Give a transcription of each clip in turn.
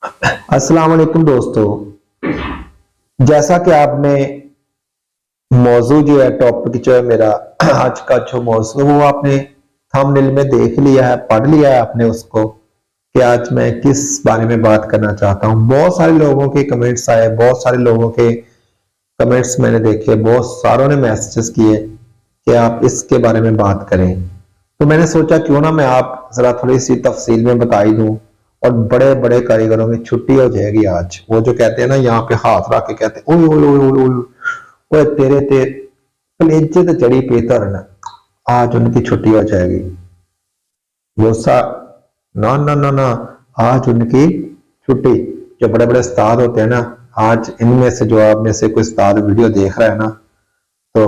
अस्सलाम वालेकुम दोस्तों। जैसा कि आपने मौजू जो है टॉपिक जो है मेरा आज का जो मौजू वो आपने थंबनेल में देख लिया है, पढ़ लिया है आपने उसको कि आज मैं किस बारे में बात करना चाहता हूँ। बहुत सारे लोगों के कमेंट्स आए, बहुत सारे लोगों के कमेंट्स मैंने देखे, बहुत सारों ने मैसेजेस किए कि आप इसके बारे में बात करें। तो मैंने सोचा क्यों ना मैं आप जरा थोड़ी सी तफसील में बता ही दूं और बड़े बड़े कारीगरों की छुट्टी हो जाएगी आज। वो जो कहते हैं ना यहाँ पे हाथ रख के कहते हैं ओए ओए ओए ओए ओए ओए तेरे ते कलेजे ते चढ़ी पे धरन, आज उनकी छुट्टी हो जाएगी। गुस्सा ना ना ना ना, आज उनकी छुट्टी। जो बड़े बड़े उस्ताद होते हैं ना, आज इनमें से जो आप में से कोई उस्ताद वीडियो देख रहा है ना, तो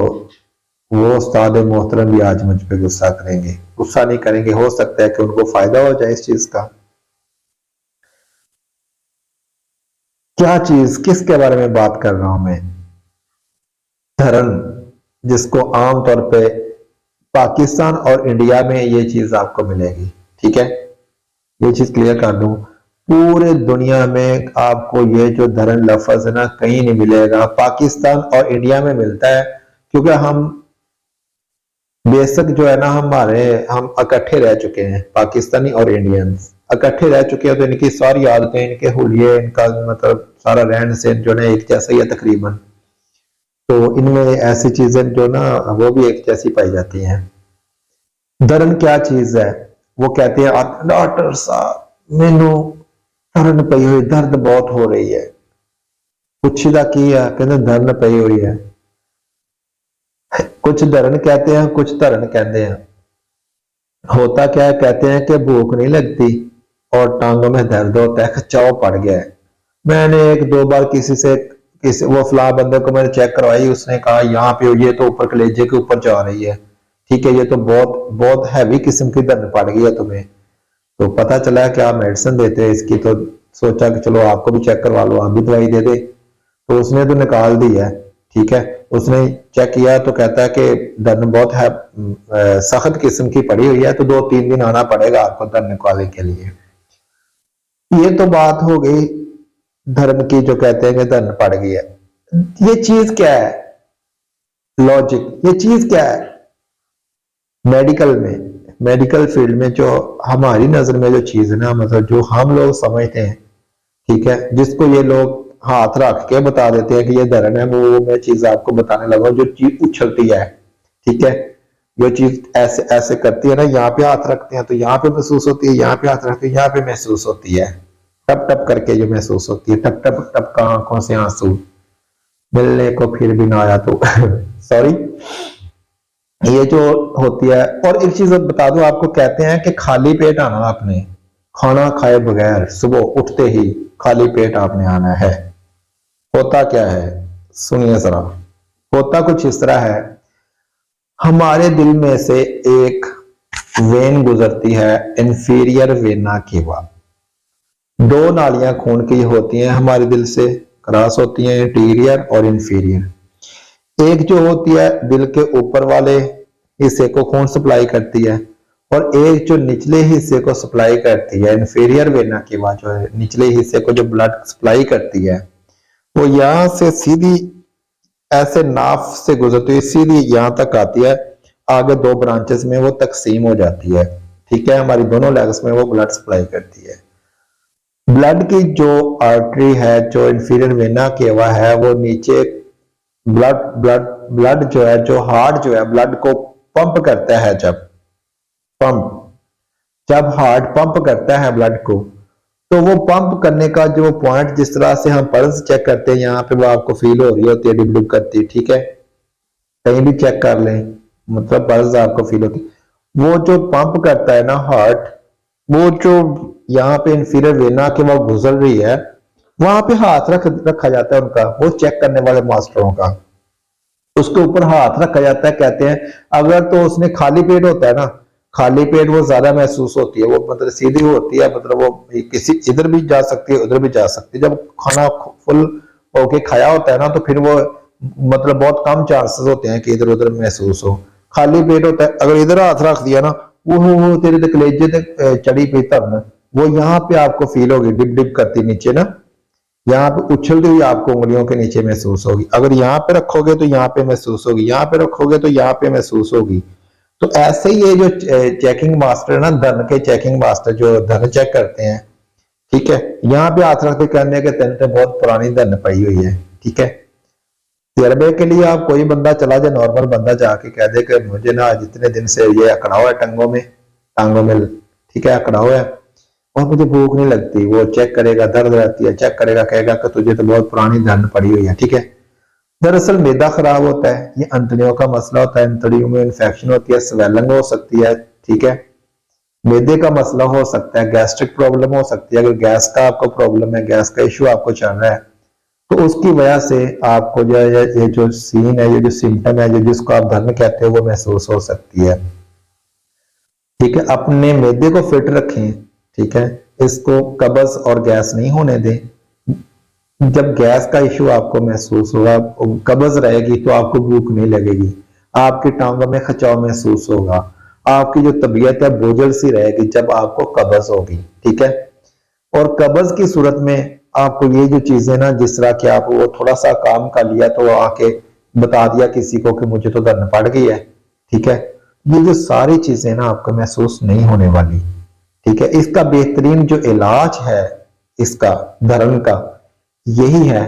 वो उस्ताद मोहतरम भी आज मुझ पे गुस्सा करेंगे। गुस्सा नहीं करेंगे, हो सकता है कि उनको फायदा हो जाए इस चीज का। क्या चीज, किसके बारे में बात कर रहा हूं मैं? धर्म, जिसको आमतौर पे पाकिस्तान और इंडिया में ये चीज आपको मिलेगी। ठीक है, ये चीज क्लियर कर दूं, पूरे दुनिया में आपको ये जो धर्म लफ्ज है ना कहीं नहीं मिलेगा। पाकिस्तान और इंडिया में मिलता है क्योंकि हम बेशक जो है ना हम इकट्ठे रह चुके हैं, पाकिस्तानी और इंडियंस इकट्ठे रह चुके हैं, तो इनकी सारी आदतें, इनके हुलिये, इनका मतलब सारा रहन सहन जो है एक जैसा ही है तकरीबन। तो इनमें ऐसी चीजें जो ना वो भी एक जैसी पाई जाती हैं। धर्म क्या चीज है? वो कहते हैं डॉक्टर साहब मैनू धरन पई हुई, दर्द बहुत हो रही है। पुछदा की है? कहते धरन पई हुई है। कुछ धरन कहते हैं, कुछ धरन कहते हैं। होता क्या है, कहते हैं कि भूख नहीं लगती और टांगों में दर्द होता है, खिंचाव पड़ गया है। मैंने एक दो बार किसी वो फला बंदे को मैंने चेक करवाई, उसने कहा यहाँ पे ये तो ऊपर कलेजे के ऊपर जा रही है। ठीक है, ये तो बहुत बहुत हैवी किस्म की दर्द पड़ गई है तुम्हें। तो पता चला कि आप मेडिसिन देते हैं इसकी, तो सोचा कि चलो आपको भी चेक करवा लो, आप भी दवाई दे दे। तो उसने तो निकाल दी है। ठीक है, उसने चेक किया तो कहता है कि दर्द बहुत है, सख्त किस्म की पड़ी हुई है, तो 2-3 दिन आना पड़ेगा आपको दर्द निकालने के लिए। ये तो बात हो गई धर्म की, जो कहते हैं कि दर्द पड़ गई है। ये चीज क्या है? लॉजिक, ये चीज क्या है? मेडिकल में, मेडिकल फील्ड में जो हमारी नजर में जो चीज है ना, मतलब जो हम लोग समझते हैं, ठीक है, जिसको ये लोग हाथ रख के बता देते हैं कि ये धर्म है, वो मैं चीज आपको बताने लगा जो चीज उछलती है। ठीक है, जो चीज ऐसे ऐसे करती है ना, यहाँ पे हाथ रखते हैं तो यहाँ पे महसूस होती है, यहाँ पे हाथ रखते हैं यहाँ पे महसूस होती है, टप टप करके जो महसूस होती है, टप टप टप का आंखों से आंसू मिलने को फिर भी ना आया तो सॉरी, ये जो होती है। और एक चीज बता दूं आपको, कहते हैं कि खाली पेट आना आपने, खाना खाए बगैर सुबह उठते ही खाली पेट आपने आना है। होता क्या है सुनिए जरा। होता कुछ इस तरह है, हमारे दिल में से एक वेन गुजरती है, इंफीरियर वेना केवा। दो नालियां खून की होती हैं हमारे दिल से क्रॉस होती हैं, इंटीरियर और इंफीरियर। एक जो होती है दिल के ऊपर वाले हिस्से को खून सप्लाई करती है, और एक जो निचले हिस्से को सप्लाई करती है, इंफीरियर वेना केवा जो है निचले हिस्से को जो ब्लड सप्लाई करती है, वो यहां से सीधी ऐसे नाफ से गुजरती हुई सीधी यहां तक आती है। आगे दो ब्रांचेस में वो तकसीम हो जाती है। ठीक है, हमारी दोनों लेग्स में वो ब्लड सप्लाई करती है। ब्लड की जो आर्टरी है, जो इंफीरियर वेना केवा है, वो नीचे ब्लड ब्लड ब्लड जो है, जो हार्ट जो है ब्लड को पंप करता है। जब हार्ट पंप करता है ब्लड को, तो वो पंप करने का जो पॉइंट, जिस तरह से हम पल्स चेक करते हैं, यहाँ पे वो आपको फील हो रही होती है, डिप डिप करती है। ठीक है, कहीं भी चेक कर लें, मतलब पल्स आपको फील होती है। वो जो पंप करता है ना हार्ट, वो जो यहाँ पे इंफीरियर वेना के वो गुजर रही है, वहां पे हाथ रखा जाता है उनका, वो चेक करने वाले मास्टरों का, उसके ऊपर हाथ रखा जाता है। कहते हैं अगर तो उसने खाली पेट होता है ना, खाली पेट वो ज्यादा महसूस होती है, वो मतलब सीधी होती है, मतलब वो किसी इधर भी जा सकती है उधर भी जा सकती है। जब खाना फुल होके खाया होता है ना, तो फिर वो मतलब बहुत कम चांसेस होते हैं कि इधर उधर महसूस हो। खाली पेट होता है, अगर इधर हाथ रख दिया ना, वो तेरे ते कलेजे ते चढ़ी पई धरन, वो यहाँ पे आपको फील होगी, डिप डिप करती नीचे ना, यहाँ पे उछलती हुई आपको उंगलियों के नीचे महसूस होगी। अगर यहाँ पे रखोगे तो यहाँ पे महसूस होगी, यहाँ पे रखोगे तो यहाँ पे महसूस होगी। तो ऐसे ही ये जो चेकिंग मास्टर ना, धन के चेकिंग मास्टर जो धन चेक करते हैं, ठीक है, यहाँ पे हाथ रख के कहने के तेन तो बहुत पुरानी धन पई हुई है, ठीक है। तजर्बे के लिए आप कोई बंदा चला जाए, नॉर्मल बंदा जाके कह दे कि मुझे ना जितने दिन से ये अकड़ा हुआ है टांगों में, ठीक है, अकड़ा हुआ है और मुझे भूख नहीं लगती, वो चेक करेगा, दर्द रहती है, चेक करेगा, कहेगा कि तुझे तो बहुत पुरानी धन पड़ी हुई है, ठीक है। दरअसल मैदा खराब होता है, ये अंतड़ियों का मसला होता है, अंतड़ियों में इन्फेक्शन होती है, स्वेलिंग हो सकती है, ठीक है। मैदे का मसला हो सकता है, गैस्ट्रिक प्रॉब्लम हो सकती है। अगर गैस का आपको प्रॉब्लम है, गैस का इश्यू आपको चल रहा है, तो उसकी वजह से आपको जो है ये जो सीन है, ये जो सिम्टम है, जो जिसको आप धन कहते हो, वो महसूस हो सकती है, ठीक है। अपने मैदे को फिट रखें, ठीक है, इसको कब्ज और गैस नहीं होने दें। जब गैस का इश्यू आपको महसूस होगा, कब्ज रहेगी तो आपको भूख नहीं लगेगी, आपकी टांगों में खिंचाव महसूस होगा, आपकी जो तबीयत है बोझल सी रहेगी जब आपको कब्ज होगी, ठीक है। और कब्ज की सूरत में आपको ये जो चीजें ना, जिस तरह कि आप वो थोड़ा सा काम कर लिया तो आके बता दिया किसी को कि मुझे तो धन पड़ गई है, ठीक है, ये जो सारी चीजें ना आपको महसूस नहीं होने वाली, ठीक है। इसका बेहतरीन जो इलाज है इसका धर्म का यही है,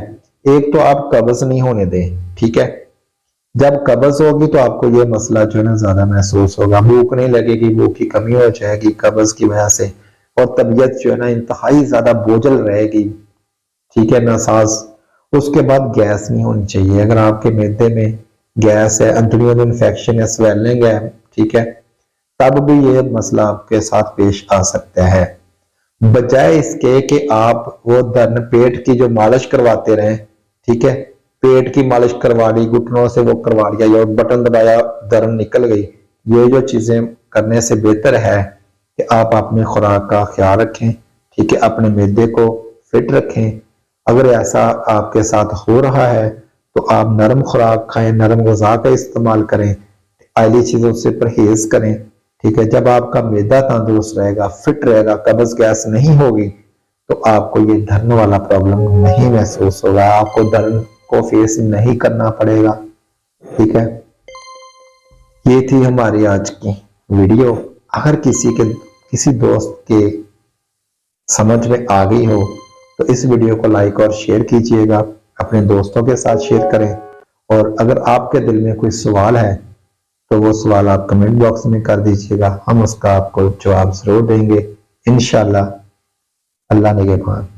एक तो आप कब्ज नहीं होने दें, ठीक है। जब कब्ज होगी तो आपको ये मसला जो है ना ज्यादा महसूस होगा, भूख नहीं लगेगी, भूख की कमी हो जाएगी कब्ज की वजह से, और तबीयत जो है ना इंतहाई ज्यादा बोझल रहेगी, ठीक है, नासाज। उसके बाद गैस नहीं होनी चाहिए। अगर आपके मैदे में गैस है, अंतड़ियों में इंफेक्शन है, स्वेलिंग है, ठीक है, तब भी ये मसला आपके साथ पेश आ सकता है। बजाय इसके कि आप वो धन पेट की जो मालिश करवाते रहें, ठीक है, पेट की मालिश करवा ली, घुटनों से वो करवा लिया, या बटन दबाया दर्द निकल गई, ये जो चीजें करने से बेहतर है कि आप अपनी खुराक का ख्याल रखें, ठीक है, अपने मैदे को फिट रखें। अगर ऐसा आपके साथ हो रहा है तो आप नरम खुराक खाएं, नरम ग़िज़ा का इस्तेमाल करें, आयली चीजों से परहेज करें, ठीक है। जब आपका मैदा तंदुरुस्त रहेगा, फिट रहेगा, कब्ज गैस नहीं होगी, तो आपको ये धन वाला प्रॉब्लम नहीं महसूस होगा, आपको धन को फेस नहीं करना पड़ेगा, ठीक है। ये थी हमारी आज की वीडियो। अगर किसी दोस्त के समझ में आ गई हो तो इस वीडियो को लाइक और शेयर कीजिएगा, अपने दोस्तों के साथ शेयर करें। और अगर आपके दिल में कोई सवाल है तो वो सवाल आप कमेंट बॉक्स में कर दीजिएगा, हम उसका आपको जवाब जरूर देंगे इंशाल्लाह। अल्लाह निगहबान।